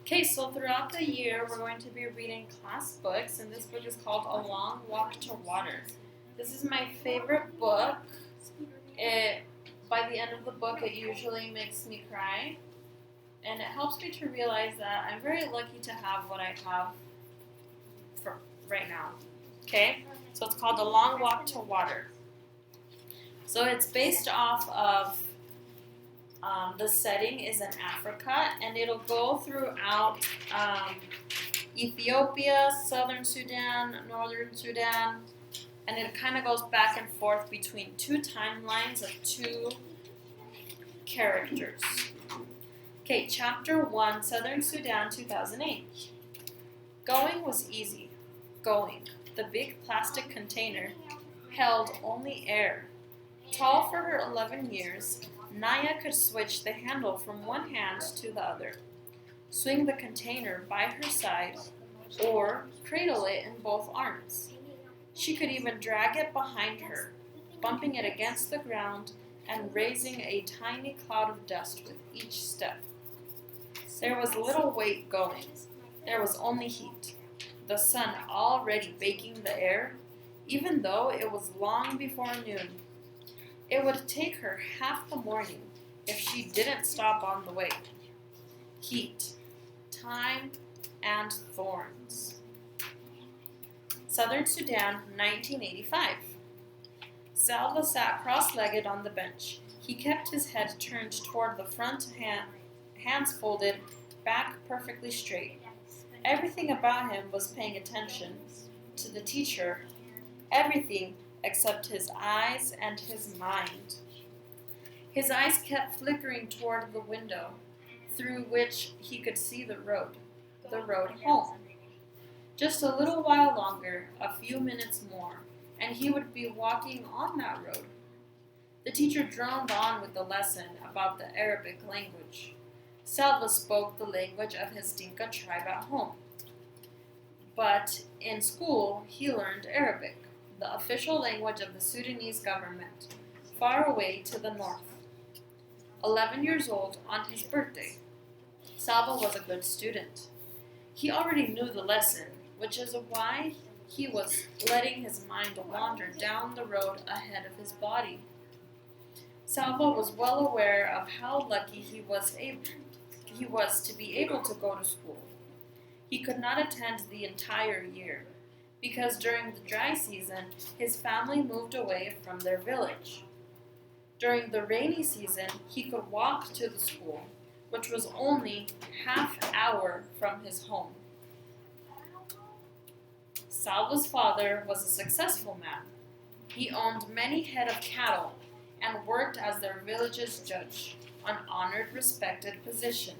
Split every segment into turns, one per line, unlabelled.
Okay, so throughout the year, we're going to be reading class books, and this book is called A Long Walk to Water. This is my favorite book. By the end of the book, it usually makes me cry, and it helps me to realize that I'm very lucky to have what I have for right now. Okay, so it's called A Long Walk to Water. So it's based off of the setting is in Africa, and it'll go throughout Ethiopia, Southern Sudan, Northern Sudan, and it kind of goes back and forth between two timelines of two characters. Okay, Chapter 1, Southern Sudan, 2008. Going was easy. Going. The big plastic container held only air. Tall for her 11 years, Naya could switch the handle from one hand to the other, swing the container by her side, or cradle it in both arms. She could even drag it behind her, bumping it against the ground and raising a tiny cloud of dust with each step. There was little weight going. There was only heat, the sun already baking the air, even though it was long before noon. It would take her half the morning if she didn't stop on the way. Heat, time, and thorns. Southern Sudan, 1985. Salva sat cross-legged on the bench. He kept his head turned toward the front, hands folded, back perfectly straight. Everything about him was paying attention to the teacher. Everything except his eyes and his mind. His eyes kept flickering toward the window, through which he could see the road home. Just a little while longer, a few minutes more, and he would be walking on that road. The teacher droned on with the lesson about the Arabic language. Salva spoke the language of his Dinka tribe at home. But in school, he learned Arabic, the official language of the Sudanese government, far away to the north. 11 years old on his birthday, Salva was a good student. He already knew the lesson, which is why he was letting his mind wander down the road ahead of his body. Salva was well aware of how lucky he was to be able to go to school. He could not attend the entire year, because during the dry season, his family moved away from their village. During the rainy season, he could walk to the school, which was only half hour from his home. Salva's father was a successful man. He owned many head of cattle and worked as their village's judge, an honored, respected position.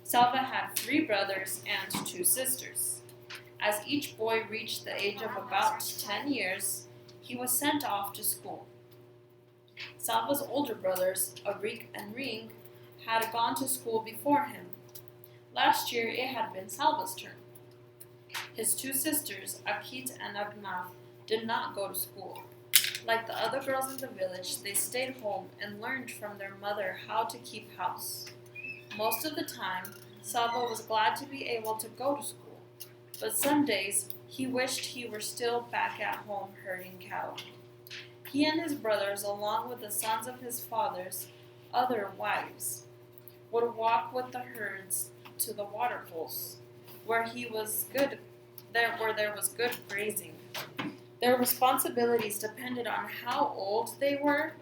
Salva had 3 brothers and 2 sisters. As each boy reached the age of about 10 years, he was sent off to school. Salva's older brothers, Arik and Ring, had gone to school before him. Last year it had been Salva's turn. His 2 sisters, Akit and Agnath, did not go to school. Like the other girls in the village, they stayed home and learned from their mother how to keep house. Most of the time, Salva was glad to be able to go to school, but some days he wished he were still back at home herding cattle. He and his brothers, along with the sons of his father's other wives, would walk with the herds to the water holes, where there was good grazing. Their responsibilities depended on how old they were.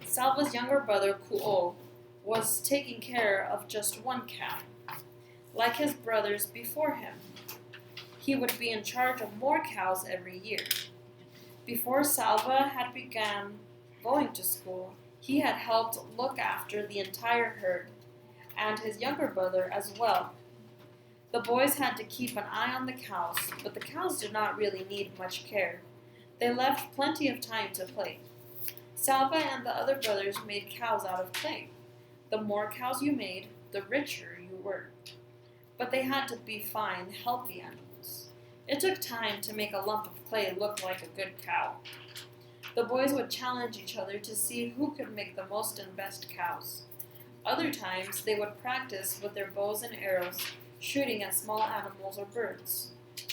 Salva's younger brother, Kuo, was taking care of just 1 cow. Like his brothers before him, he would be in charge of more cows every year. Before Salva had begun going to school, he had helped look after the entire herd, and his younger brother as well. The boys had to keep an eye on the cows, but the cows did not really need much care. They left plenty of time to play. Salva and the other brothers made cows out of clay. The more cows you made, the richer you were. But they had to be fine, healthy animals. It took time to make a lump of clay look like a good cow. The boys would challenge each other to see who could make the most and best cows. Other times, they would practice with their bows and arrows, shooting at small animals or birds.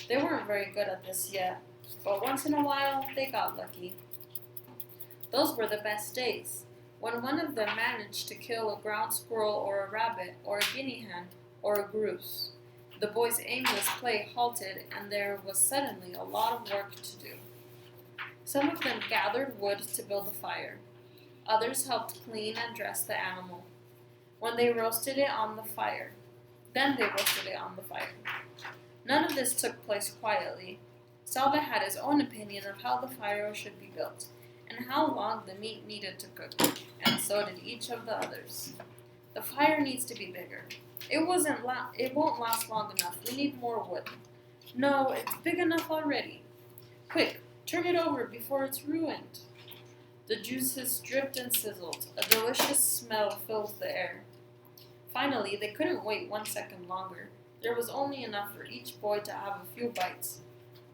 They weren't very good at this yet, but once in a while, they got lucky. Those were the best days, when one of them managed to kill a ground squirrel or a rabbit or a guinea hen or a goose. The boys' aimless play halted, and there was suddenly a lot of work to do. Some of them gathered wood to build a fire. Others helped clean and dress the animal. Then they roasted it on the fire. None of this took place quietly. Salva had his own opinion of how the fire should be built, and how long the meat needed to cook, and so did each of the others. The fire needs to be bigger. It won't last long enough. We need more wood. No, it's big enough already. Quick, turn it over before it's ruined. The juices dripped and sizzled. A delicious smell filled the air. Finally, they couldn't wait 1 second longer. There was only enough for each boy to have a few bites.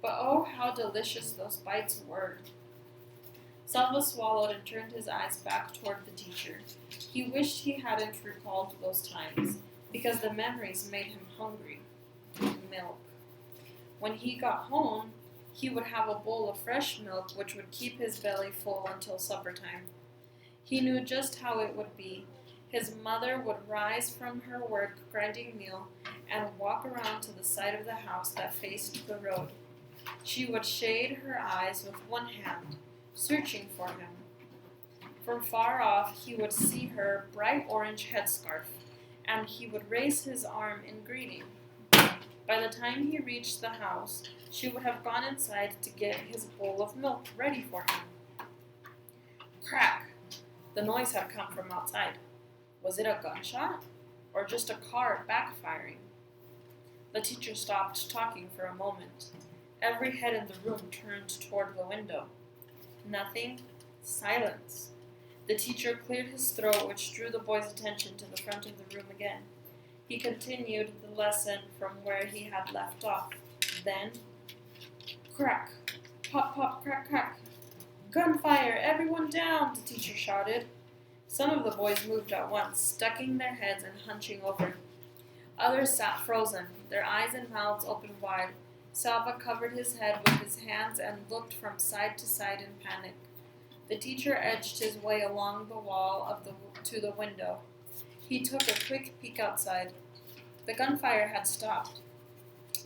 But oh, how delicious those bites were. Salva swallowed and turned his eyes back toward the teacher. He wished he hadn't recalled those times, because the memories made him hungry. Milk. When he got home, he would have a bowl of fresh milk which would keep his belly full until supper time. He knew just how it would be. His mother would rise from her work grinding meal and walk around to the side of the house that faced the road. She would shade her eyes with one hand, searching for him. From far off, he would see her bright orange headscarf, and he would raise his arm in greeting. By the time he reached the house, she would have gone inside to get his bowl of milk ready for him. Crack! The noise had come from outside. Was it a gunshot? Or just a car backfiring? The teacher stopped talking for a moment. Every head in the room turned toward the window. Nothing. Silence. The teacher cleared his throat, which drew the boy's attention to the front of the room again. He continued the lesson from where he had left off. Then, crack! Pop, pop, crack, crack! Gunfire! Everyone down! The teacher shouted. Some of the boys moved at once, ducking their heads and hunching over. Others sat frozen, their eyes and mouths open wide. Salva covered his head with his hands and looked from side to side in panic. The teacher edged his way along the wall to the window. He took a quick peek outside. The gunfire had stopped,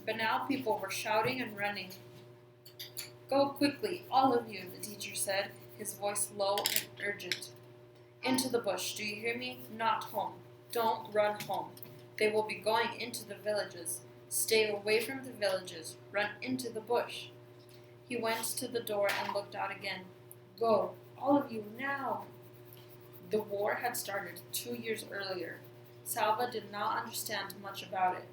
but now people were shouting and running. Go quickly, all of you, the teacher said, his voice low and urgent. Into the bush, do you hear me? Not home. Don't run home. They will be going into the villages. Stay away from the villages. Run into the bush. He went to the door and looked out again. Go, all of you, now. The war had started 2 years earlier. Salva did not understand much about it,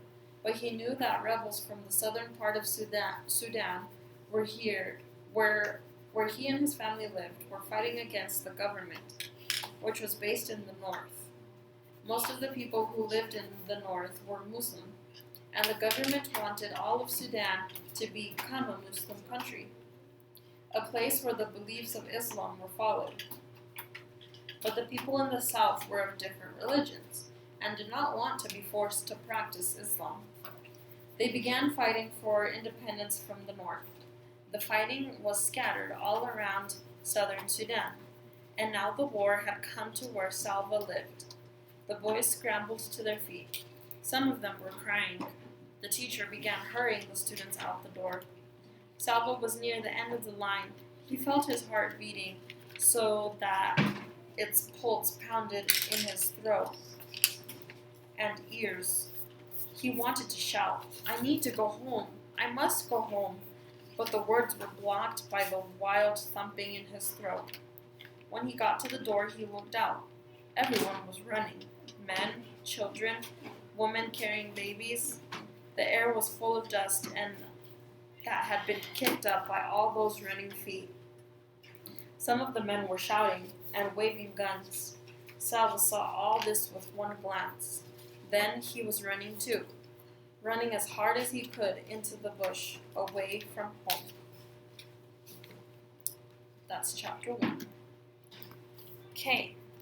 but he knew that rebels from the southern part of Sudan were here, where he and his family lived, were fighting against the government, which was based in the north. Most of the people who lived in the north were Muslim, and the government wanted all of Sudan to become a Muslim country, a place where the beliefs of Islam were followed. But the people in the south were of different religions, and did not want to be forced to practice Islam. They began fighting for independence from the north. The fighting was scattered all around southern Sudan, and now the war had come to where Salva lived. The boys scrambled to their feet. Some of them were crying. The teacher began hurrying the students out the door. Salva was near the end of the line. He felt his heart beating so that its pulse pounded in his throat and ears. He wanted to shout, I need to go home. I must go home. But the words were blocked by the wild thumping in his throat. When he got to the door, he looked out. Everyone was running. Men, children, women carrying babies. The air was full of dust and that had been kicked up by all those running feet. Some of the men were shouting and waving guns. Salva saw all this with one glance. Then he was running too, running as hard as he could into the bush, away from home. That's chapter 1. Okay,